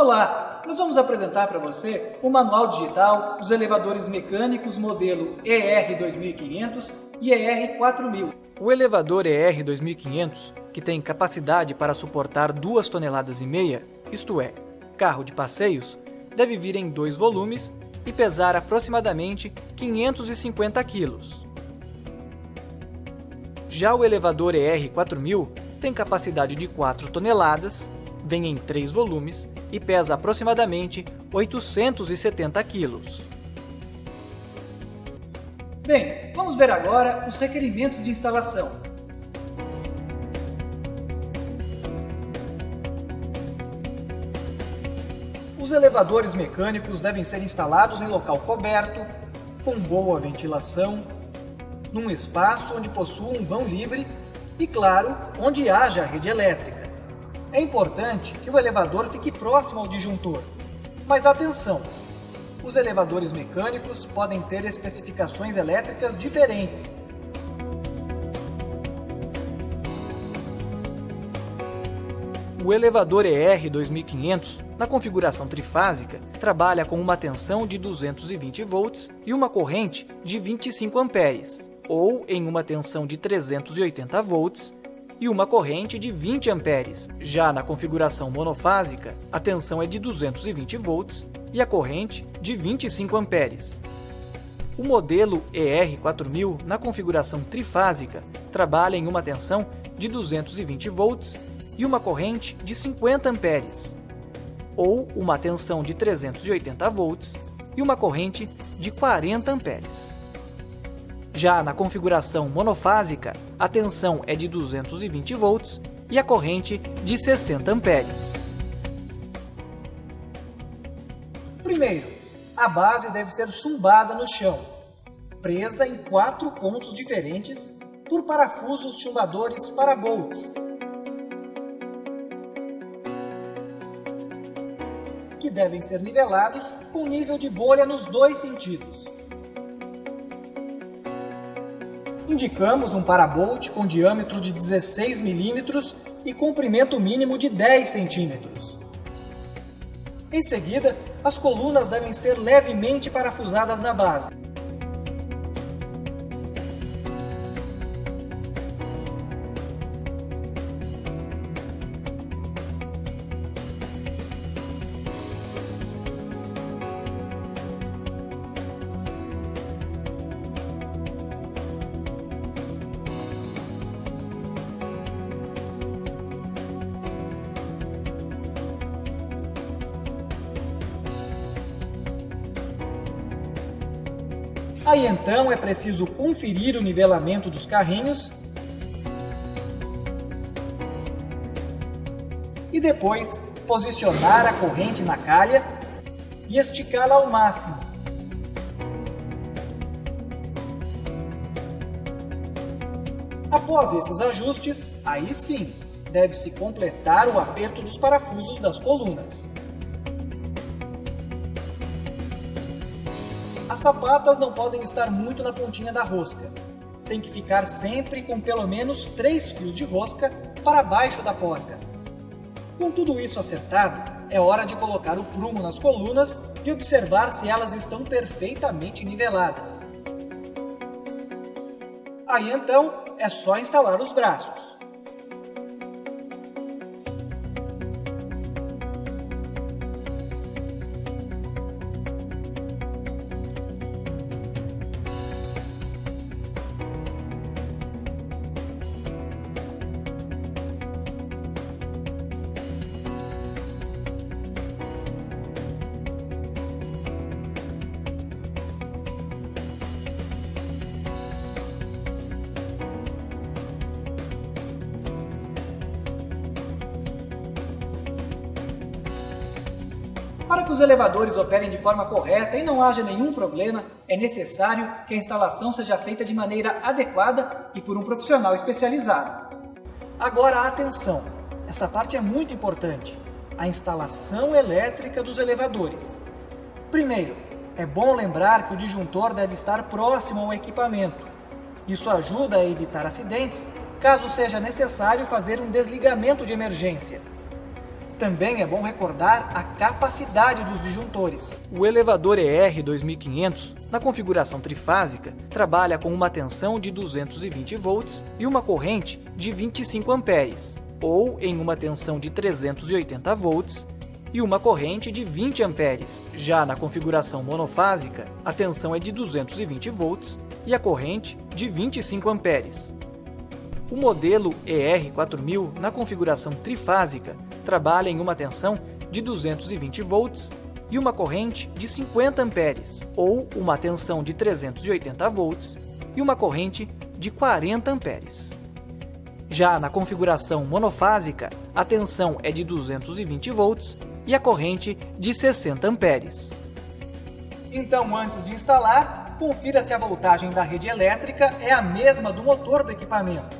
Olá, nós vamos apresentar para você o manual digital dos elevadores mecânicos modelo ER2500 e ER4000. O elevador ER2500, que tem capacidade para suportar 2,5 toneladas, isto é, carro de passeios, deve vir em 2 volumes e pesar aproximadamente 550 kg. Já o elevador ER4000 tem capacidade de 4 toneladas, vem em 3 volumes e pesa aproximadamente 870 kg. Bem, vamos ver agora os requerimentos de instalação. Os elevadores mecânicos devem ser instalados em local coberto, com boa ventilação, num espaço onde possua um vão livre e, claro, onde haja rede elétrica. É importante que o elevador fique próximo ao disjuntor, mas atenção! Os elevadores mecânicos podem ter especificações elétricas diferentes. O elevador ER2500, na configuração trifásica, trabalha com uma tensão de 220 volts e uma corrente de 25 amperes, ou em uma tensão de 380 volts e uma corrente de 20 amperes. Já na configuração monofásica, a tensão é de 220 volts e a corrente de 25 amperes. O modelo ER4000, na configuração trifásica, trabalha em uma tensão de 220 volts e uma corrente de 50 amperes, ou uma tensão de 380 volts e uma corrente de 40 amperes. Já na configuração monofásica, a tensão é de 220 volts e a corrente de 60 amperes. Primeiro, a base deve ser chumbada no chão, presa em 4 pontos diferentes por parafusos chumbadores parabolts, que devem ser nivelados com nível de bolha nos 2 sentidos. Indicamos um parabolt com diâmetro de 16 mm e comprimento mínimo de 10 cm. Em seguida, as colunas devem ser levemente parafusadas na base. Aí então é preciso conferir o nivelamento dos carrinhos e depois posicionar a corrente na calha e esticá-la ao máximo. Após esses ajustes, aí sim, deve-se completar o aperto dos parafusos das colunas. As sapatas não podem estar muito na pontinha da rosca. Tem que ficar sempre com pelo menos 3 fios de rosca para baixo da porta. Com tudo isso acertado, é hora de colocar o prumo nas colunas e observar se elas estão perfeitamente niveladas. Aí então, é só instalar os braços. Para que os elevadores operem de forma correta e não haja nenhum problema, é necessário que a instalação seja feita de maneira adequada e por um profissional especializado. Agora, atenção! Essa parte é muito importante. A instalação elétrica dos elevadores. Primeiro, é bom lembrar que o disjuntor deve estar próximo ao equipamento. Isso ajuda a evitar acidentes, caso seja necessário fazer um desligamento de emergência. Também é bom recordar a capacidade dos disjuntores. O elevador ER 2500, na configuração trifásica, trabalha com uma tensão de 220 volts e uma corrente de 25 amperes, ou em uma tensão de 380 volts e uma corrente de 20 amperes. Já na configuração monofásica, a tensão é de 220 volts e a corrente de 25 amperes. O modelo ER4000, na configuração trifásica, trabalha em uma tensão de 220 volts e uma corrente de 50 amperes, ou uma tensão de 380 volts e uma corrente de 40 amperes. Já na configuração monofásica, a tensão é de 220 volts e a corrente de 60 amperes. Então, antes de instalar, confira se a voltagem da rede elétrica é a mesma do motor do equipamento.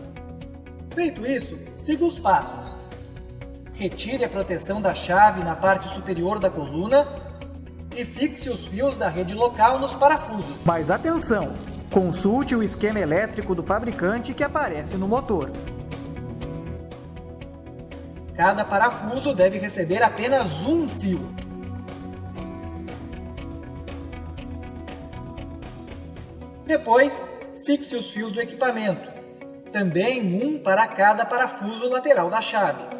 Feito isso, siga os passos. Retire a proteção da chave na parte superior da coluna e fixe os fios da rede local nos parafusos. Mas atenção! Consulte o esquema elétrico do fabricante que aparece no motor. Cada parafuso deve receber apenas um fio. Depois, fixe os fios do equipamento, também um para cada parafuso lateral da chave.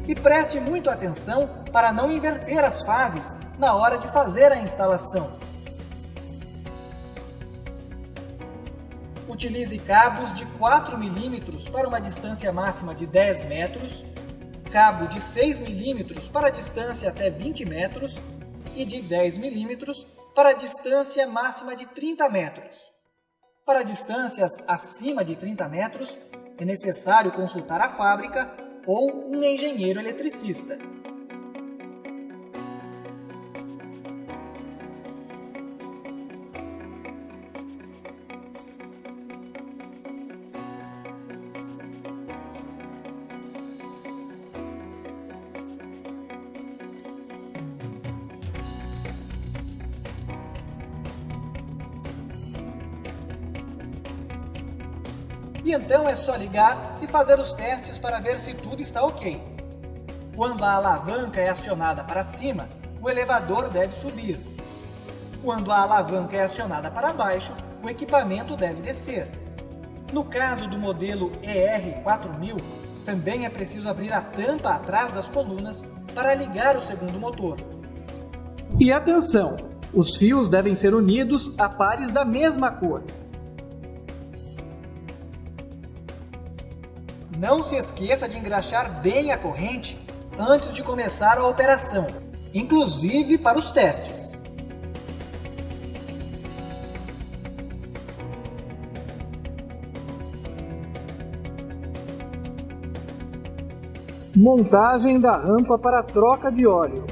E preste muito atenção para não inverter as fases na hora de fazer a instalação. Utilize cabos de 4 mm para uma distância máxima de 10 metros, cabo de 6 mm para a distância até 20 metros e de 10 mm para a distância máxima de 30 metros. Para distâncias acima de 30 metros, é necessário consultar a fábrica ou um engenheiro eletricista. E então é só ligar e fazer os testes para ver se tudo está ok. Quando a alavanca é acionada para cima, o elevador deve subir. Quando a alavanca é acionada para baixo, o equipamento deve descer. No caso do modelo ER4000, também é preciso abrir a tampa atrás das colunas para ligar o segundo motor. E atenção! Os fios devem ser unidos a pares da mesma cor. Não se esqueça de engraxar bem a corrente antes de começar a operação, inclusive para os testes. Montagem da rampa para troca de óleo.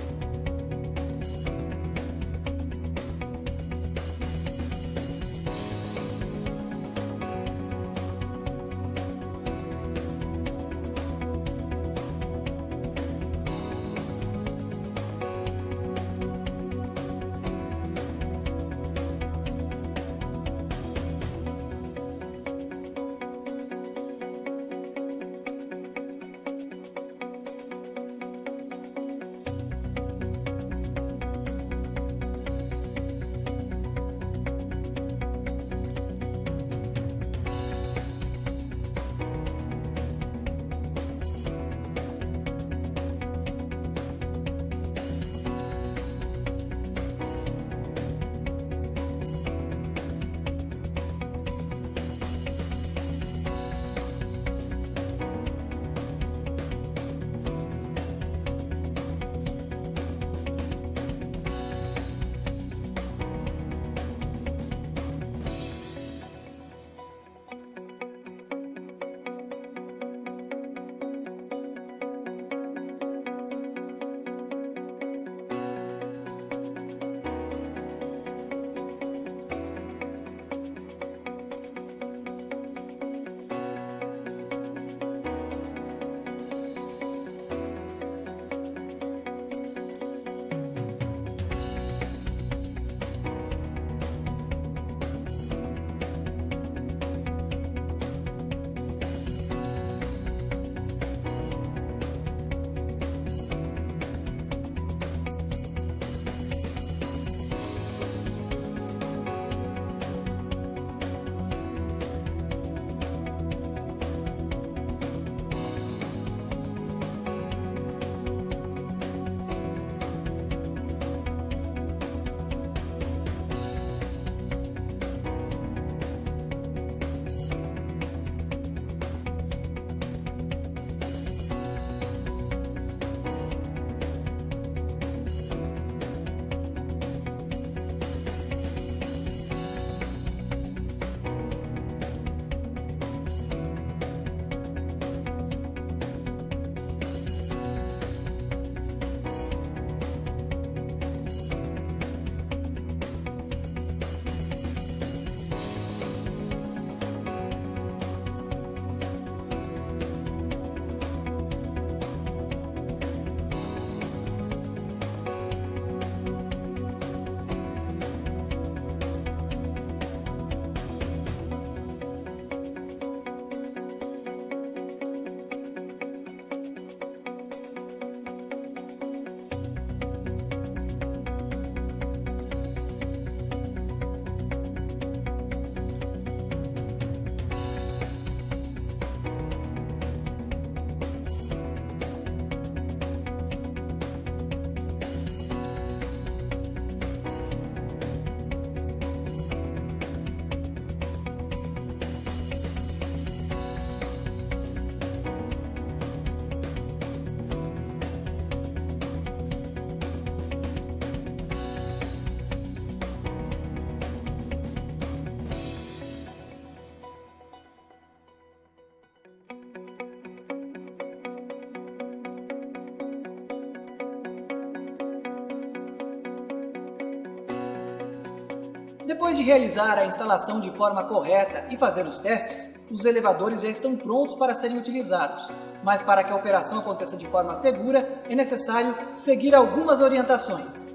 Depois de realizar a instalação de forma correta e fazer os testes, os elevadores já estão prontos para serem utilizados. Mas para que a operação aconteça de forma segura, é necessário seguir algumas orientações.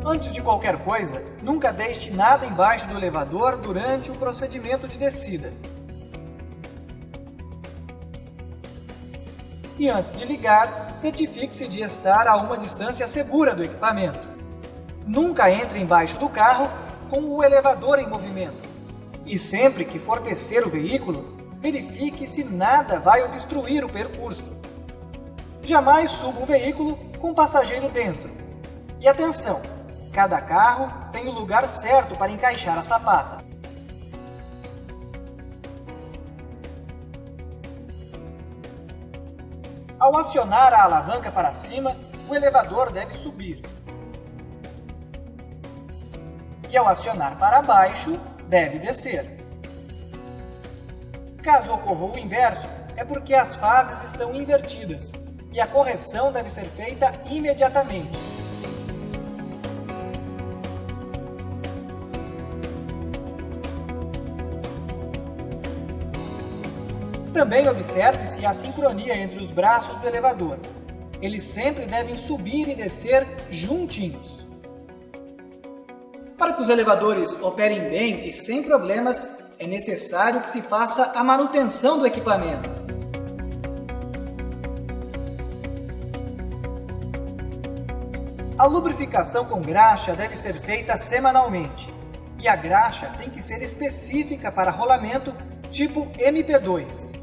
Antes de qualquer coisa, nunca deixe nada embaixo do elevador durante o procedimento de descida. E antes de ligar, certifique-se de estar a uma distância segura do equipamento. Nunca entre embaixo do carro com o elevador em movimento. E sempre que for descer o veículo, verifique se nada vai obstruir o percurso. Jamais suba um veículo com passageiro dentro. E atenção! Cada carro tem o lugar certo para encaixar a sapata. Ao acionar a alavanca para cima, o elevador deve subir. E ao acionar para baixo, deve descer. Caso ocorra o inverso, é porque as fases estão invertidas e a correção deve ser feita imediatamente. Também observe-se a sincronia entre os braços do elevador. Eles sempre devem subir e descer juntinhos. Para que os elevadores operem bem e sem problemas, é necessário que se faça a manutenção do equipamento. A lubrificação com graxa deve ser feita semanalmente. E a graxa tem que ser específica para rolamento tipo MP2.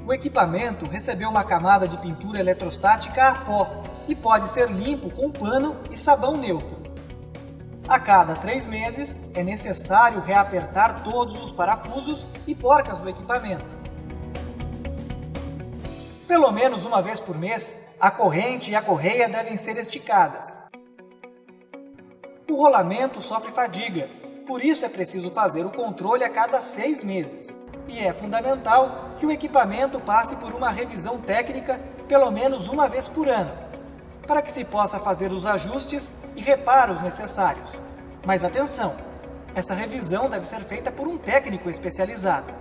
O equipamento recebeu uma camada de pintura eletrostática a pó e pode ser limpo com pano e sabão neutro. A cada 3 meses é necessário reapertar todos os parafusos e porcas do equipamento. Pelo menos uma vez por mês, a corrente e a correia devem ser esticadas. O rolamento sofre fadiga, por isso é preciso fazer o controle a cada 6 meses. E é fundamental que o equipamento passe por uma revisão técnica pelo menos uma vez por ano, para que se possa fazer os ajustes e reparos necessários. Mas atenção, essa revisão deve ser feita por um técnico especializado.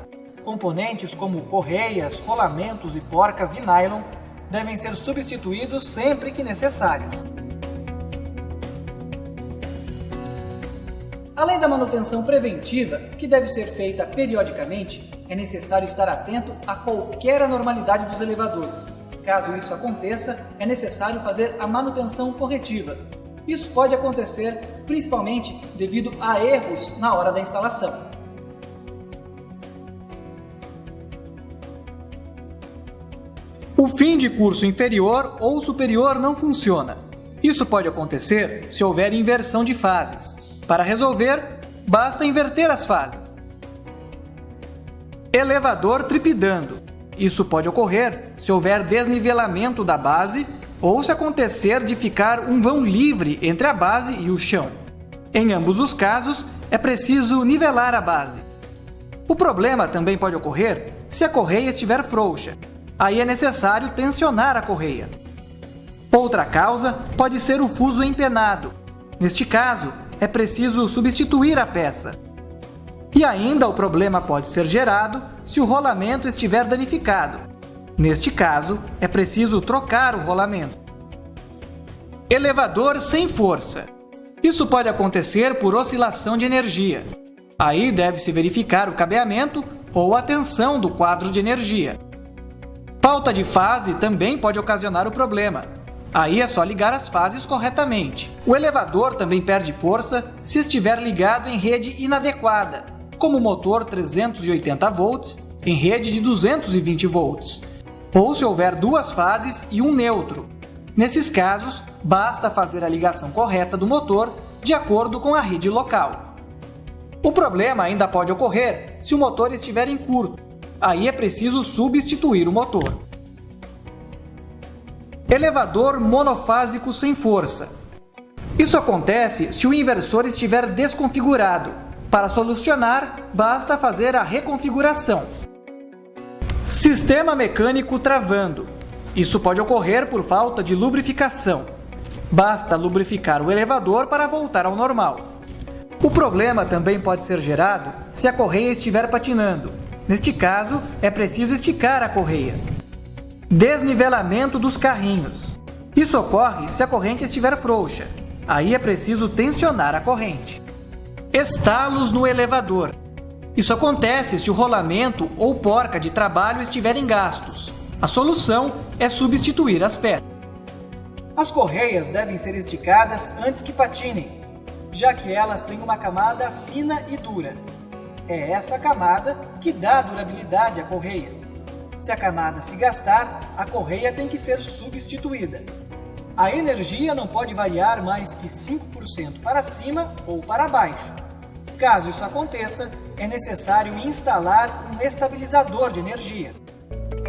Componentes como correias, rolamentos e porcas de nylon devem ser substituídos sempre que necessários. Além da manutenção preventiva, que deve ser feita periodicamente, é necessário estar atento a qualquer anormalidade dos elevadores. Caso isso aconteça, é necessário fazer a manutenção corretiva. Isso pode acontecer principalmente devido a erros na hora da instalação. O fim de curso inferior ou superior não funciona. Isso pode acontecer se houver inversão de fases. Para resolver, basta inverter as fases. Elevador tripidando. Isso pode ocorrer se houver desnivelamento da base ou se acontecer de ficar um vão livre entre a base e o chão. Em ambos os casos, é preciso nivelar a base. O problema também pode ocorrer se a correia estiver frouxa. Aí é necessário tensionar a correia. Outra causa pode ser o fuso empenado. Neste caso, é preciso substituir a peça. E ainda o problema pode ser gerado se o rolamento estiver danificado. Neste caso, é preciso trocar o rolamento. Elevador sem força. Isso pode acontecer por oscilação de energia. Aí deve-se verificar o cabeamento ou a tensão do quadro de energia. Falta de fase também pode ocasionar o problema. Aí é só ligar as fases corretamente. O elevador também perde força se estiver ligado em rede inadequada, como motor 380 volts em rede de 220 volts, ou se houver 2 fases e um neutro. Nesses casos, basta fazer a ligação correta do motor de acordo com a rede local. O problema ainda pode ocorrer se o motor estiver em curto. Aí é preciso substituir o motor. Elevador monofásico sem força. Isso acontece se o inversor estiver desconfigurado. Para solucionar, basta fazer a reconfiguração. Sistema mecânico travando. Isso pode ocorrer por falta de lubrificação. Basta lubrificar o elevador para voltar ao normal. O problema também pode ser gerado se a correia estiver patinando. Neste caso, é preciso esticar a correia. Desnivelamento dos carrinhos. Isso ocorre se a corrente estiver frouxa. Aí é preciso tensionar a corrente. Estalos no elevador. Isso acontece se o rolamento ou porca de trabalho estiverem gastos. A solução é substituir as peças. As correias devem ser esticadas antes que patinem, já que elas têm uma camada fina e dura. É essa camada que dá durabilidade à correia. Se a camada se gastar, a correia tem que ser substituída. A energia não pode variar mais que 5% para cima ou para baixo. Caso isso aconteça, é necessário instalar um estabilizador de energia.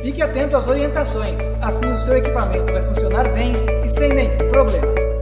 Fique atento às orientações, assim o seu equipamento vai funcionar bem e sem nenhum problema.